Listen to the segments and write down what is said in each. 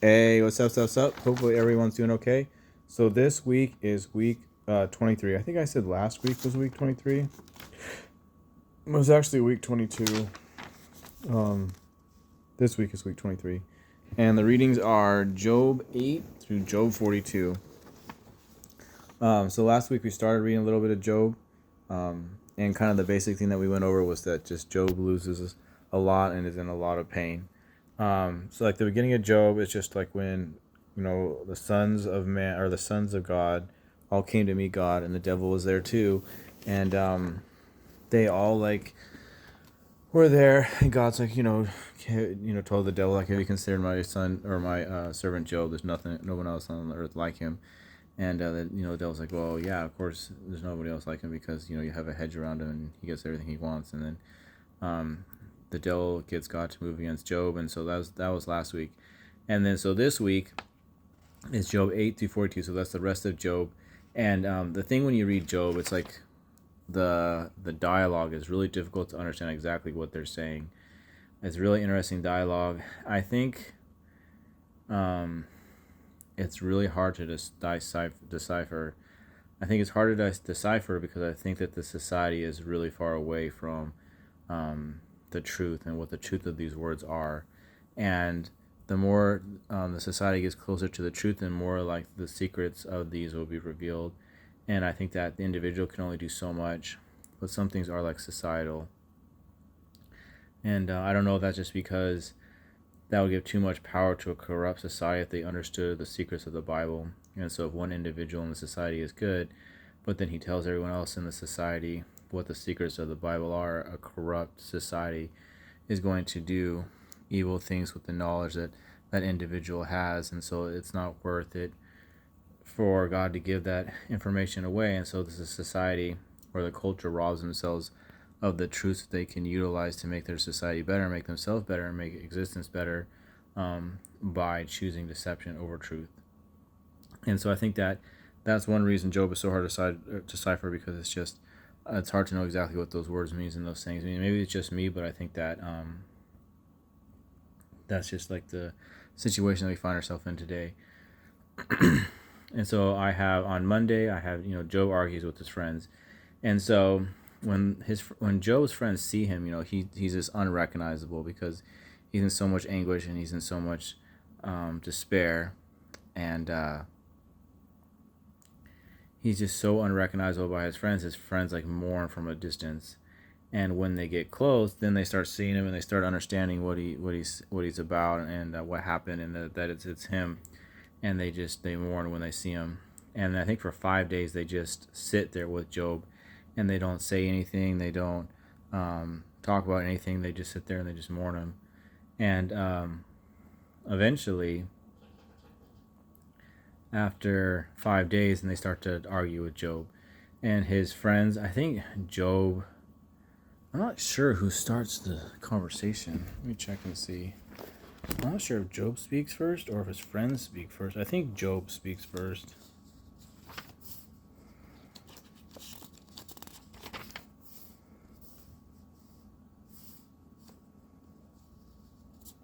Hey, what's up, what's up? Hopefully everyone's doing okay. So this week is week 23. I think I said last week was week 23. It was actually week 22. Um, this week is week 23. And the readings are Job 8 through Job 42. So last week we started reading a little bit of Job. And kind of the basic thing that we went over was that just Job loses a lot and is in a lot of pain. So like the beginning of Job is just like when, the sons of man or the sons of God all came to meet God, and the devil was there too. And they all like were there, and God's like, told the devil, like, have you considered my son or my servant Job? There's no one else on the earth like him. And the devil's like, well, yeah, of course, there's nobody else like him because you have a hedge around him and he gets everything he wants. And then the devil gets God to move against Job, and so that was last week. And then so this week is Job 8 through 42. So that's the rest of Job. And the thing when you read Job, it's like the dialogue is really difficult to understand exactly what they're saying. It's really interesting dialogue. I think it's really hard to just decipher. I think it's hard to decipher because I think that the society is really far away from the truth and what the truth of these words are. And the more the society gets closer to the truth, and more like the secrets of these will be revealed. And I think that the individual can only do so much, but some things are like societal. And I don't know if that's just because that would give too much power to a corrupt society if they understood the secrets of the Bible. And so if one individual in the society is good, but then he tells everyone else in the society what the secrets of the Bible are, a corrupt society is going to do evil things with the knowledge that that individual has. And so it's not worth it for God to give that information away. And so this is a society where the culture robs themselves of the truths that they can utilize to make their society better, make themselves better, and make existence better by choosing deception over truth. And so I think that that's one reason Job is so hard to decipher, because it's hard to know exactly what those words mean and those things. I mean, maybe it's just me, but I think that that's just like the situation that we find ourselves in today. And so I have on Monday, Job argues with his friends, and so when Job's friends see him, he's just unrecognizable because he's in so much anguish and he's in so much despair, and he's just so unrecognizable by his friends. His friends like mourn from a distance, and when they get close, then they start seeing him and they start understanding what he's about, and what happened, and that it's him, and they mourn when they see him. And I think for 5 days they just sit there with Job, and they don't say anything, they don't talk about anything, they just sit there and they just mourn him. And eventually, after 5 days, and they start to argue with Job and his friends. I think Job, I'm not sure who starts the conversation. Let me check and see. I'm not sure if Job speaks first or if his friends speak first. I think Job speaks first.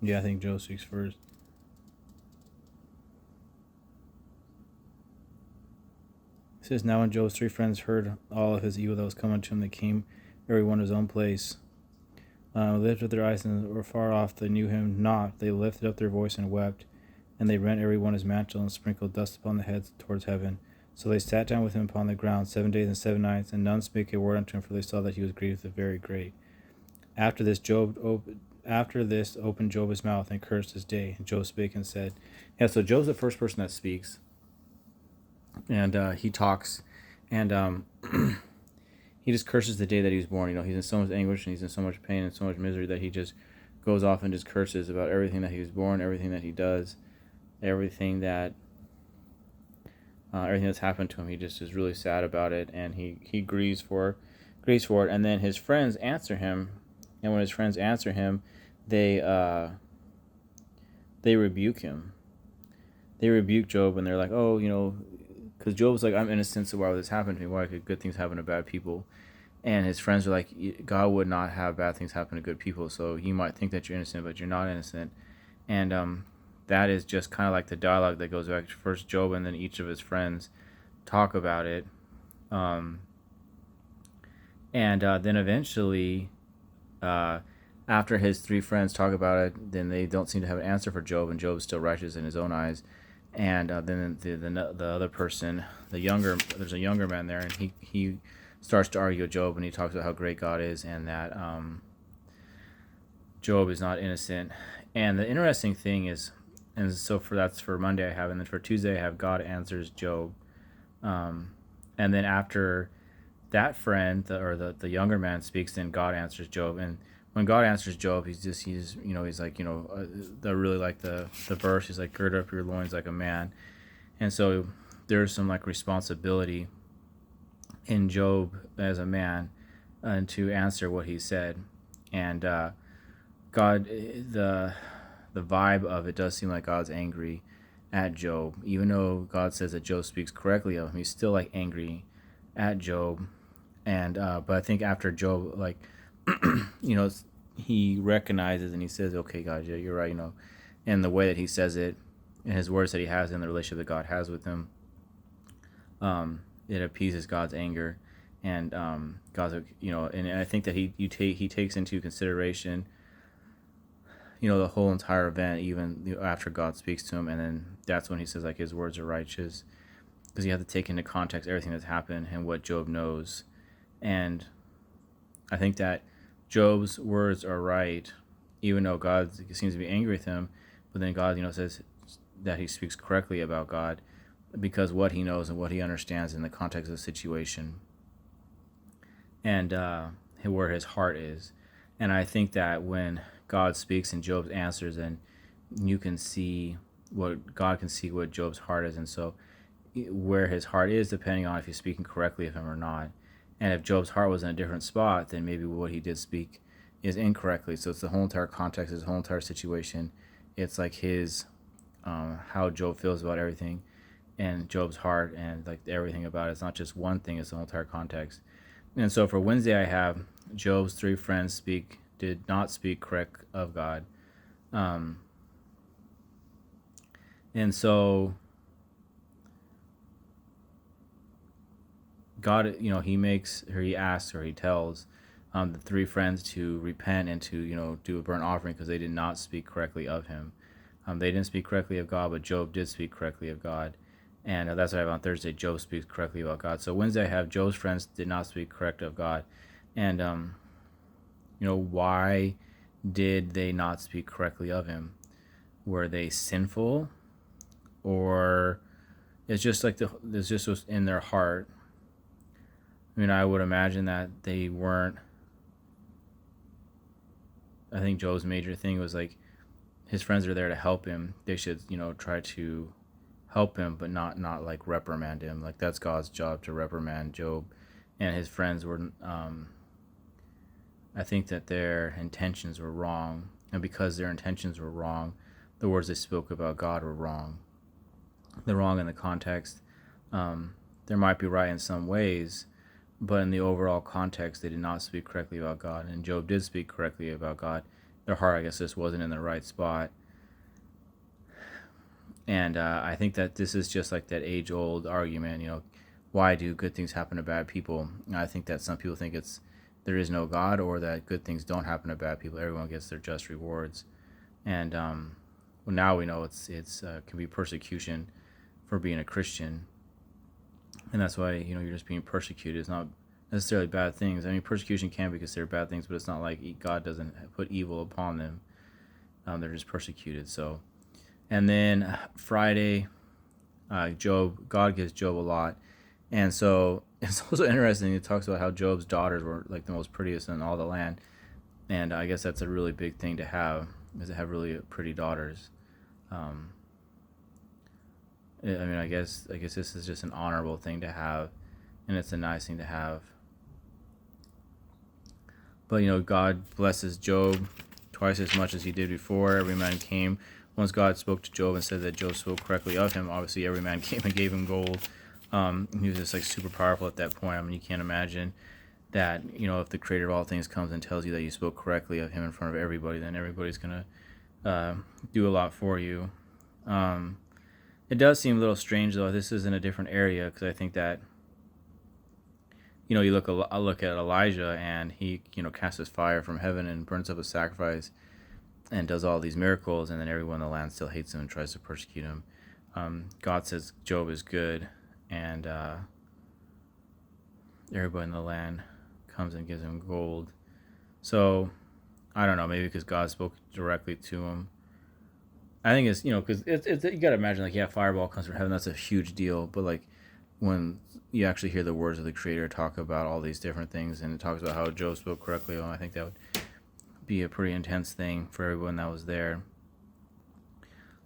Yeah, I think Job speaks first. It says, now when Job's 3 friends heard all of his evil that was coming to him, they came every one to his own place. Lifted up their eyes and were far off. They knew him not. They lifted up their voice and wept. And they rent every one his mantle and sprinkled dust upon the heads towards heaven. So they sat down with him upon the ground 7 days and 7 nights, and none spake a word unto him, for they saw that he was grieved very great. After this opened Job his mouth and cursed his day. And Job spake and said, yeah, so Job's the first person that speaks. And he talks, and he just curses the day that he was born. He's in so much anguish and he's in so much pain and so much misery that he just goes off and just curses about everything that he was born, everything that he does, everything that's happened to him. He just is really sad about it, and he grieves for it. And then his friends answer him, and when his friends answer him, they rebuke him. They rebuke Job, and they're like, oh, because Job's like, I'm innocent, so why would this happen to me? Why could good things happen to bad people? And his friends are like, God would not have bad things happen to good people, so you might think that you're innocent, but you're not innocent. And that is just kind of like the dialogue that goes back to first Job, and then each of his friends talk about it. Um, and then eventually, uh, after his three friends talk about it, then they don't seem to have an answer for Job, and Job is still righteous in his own eyes. And then the other person, there's a younger man there, and he starts to argue with Job, and he talks about how great God is, and that Job is not innocent. And the interesting thing is, and so that's for Monday I have, and then for Tuesday I have God answers Job. And then after that friend, the younger man speaks, then God answers Job. And when God answers Job, he's like, I really like the verse. He's like, gird up your loins like a man. And so there's some like responsibility in Job as a man, to answer what he said. And God, the vibe of it does seem like God's angry at Job, even though God says that Job speaks correctly of him. He's still like angry at Job. And but I think after Job, like, he recognizes and he says, okay, God, yeah, you're right, and the way that he says it and his words that he has in the relationship that God has with him, it appeases God's anger. And God's, and I think that he takes into consideration, the whole entire event, even after God speaks to him, and then that's when he says like his words are righteous, because you have to take into context everything that's happened and what Job knows. And I think that Job's words are right, even though God seems to be angry with him, but then God, says that he speaks correctly about God, because what he knows and what he understands in the context of the situation, and where his heart is. And I think that when God speaks and Job's answers, and you can see God can see what Job's heart is, and so where his heart is, depending on if he's speaking correctly of him or not. And if Job's heart was in a different spot, then maybe what he did speak is incorrectly. So it's the whole entire context, his whole entire situation. It's like his how Job feels about everything, and Job's heart, and like everything about it. It's not just one thing; it's the whole entire context. And so for Wednesday, I have Job's three friends did not speak correct of God, and so God, he asks, or he tells the three friends to repent and to do a burnt offering, because they did not speak correctly of him. They didn't speak correctly of God, but Job did speak correctly of God. And that's what I have on Thursday. Job speaks correctly about God. So Wednesday I have Job's friends did not speak correct of God. And, why did they not speak correctly of him? Were they sinful? Or it's just like it's just was in their heart? I mean, I would imagine that they weren't. I think Job's major thing was like, his friends are there to help him. They should, try to help him, but not like reprimand him. Like, that's God's job, to reprimand Job. And his friends were, I think that their intentions were wrong, and because their intentions were wrong, the words they spoke about God were wrong. They're wrong in the context. They might be right in some ways, but in the overall context, they did not speak correctly about God. And Job did speak correctly about God. Their heart, I guess, just wasn't in the right spot. And I think that this is just like that age-old argument, why do good things happen to bad people? And I think that some people think there is no God, or that good things don't happen to bad people. Everyone gets their just rewards. And well, now we know it's can be persecution for being a Christian. And that's why, you're just being persecuted. It's not necessarily bad things. I mean, persecution can be considered bad things, but it's not like God doesn't put evil upon them. They're just persecuted. So, and then Friday, God gives Job a lot. And so it's also interesting. It talks about how Job's daughters were like the most prettiest in all the land. And I guess that's a really big thing to have, is to have really pretty daughters. I mean, I guess this is just an honorable thing to have, and it's a nice thing to have. But God blesses Job twice as much as he did before. Every man came. Once God spoke to Job and said that Job spoke correctly of him, obviously every man came and gave him gold. He was just like super powerful at that point. I mean, you can't imagine that, if the creator of all things comes and tells you that you spoke correctly of him in front of everybody, then everybody's going to do a lot for you. It does seem a little strange though. This is in a different area because I think that I look at Elijah and he casts fire from heaven and burns up a sacrifice and does all these miracles, and then everyone in the land still hates him and tries to persecute him. God says Job is good, and everybody in the land comes and gives him gold. So I don't know, maybe because God spoke directly to him. I think it's because it's you gotta imagine like fireball comes from heaven, that's a huge deal, but like when you actually hear the words of the Creator talk about all these different things, and it talks about how Job spoke correctly, well, I think that would be a pretty intense thing for everyone that was there.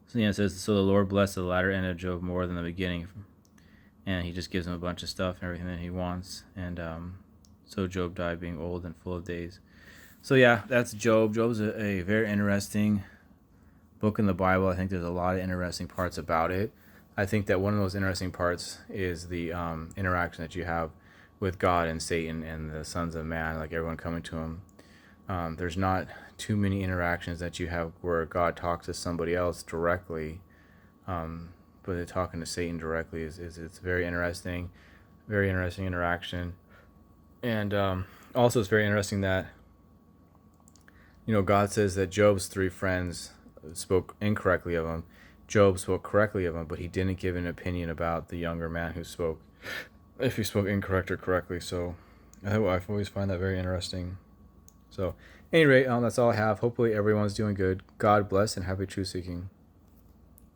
So it says, so the Lord blessed the latter end of Job more than the beginning, and he just gives him a bunch of stuff and everything that he wants, and so Job died being old and full of days. So yeah, that's Job. Job's a very interesting book in the Bible. I think there's a lot of interesting parts about it. I think that one of those interesting parts is the interaction that you have with God and Satan and the sons of man, like everyone coming to him. There's not too many interactions that you have where God talks to somebody else directly, but talking to Satan directly is it's very interesting interaction. And also it's very interesting that God says that Job's three friends spoke incorrectly of him. Job spoke correctly of him, but he didn't give an opinion about the younger man who spoke, if he spoke incorrect or correctly. So I've always find that very interesting. So, at any rate, that's all I have. Hopefully everyone's doing good. God bless and happy truth seeking.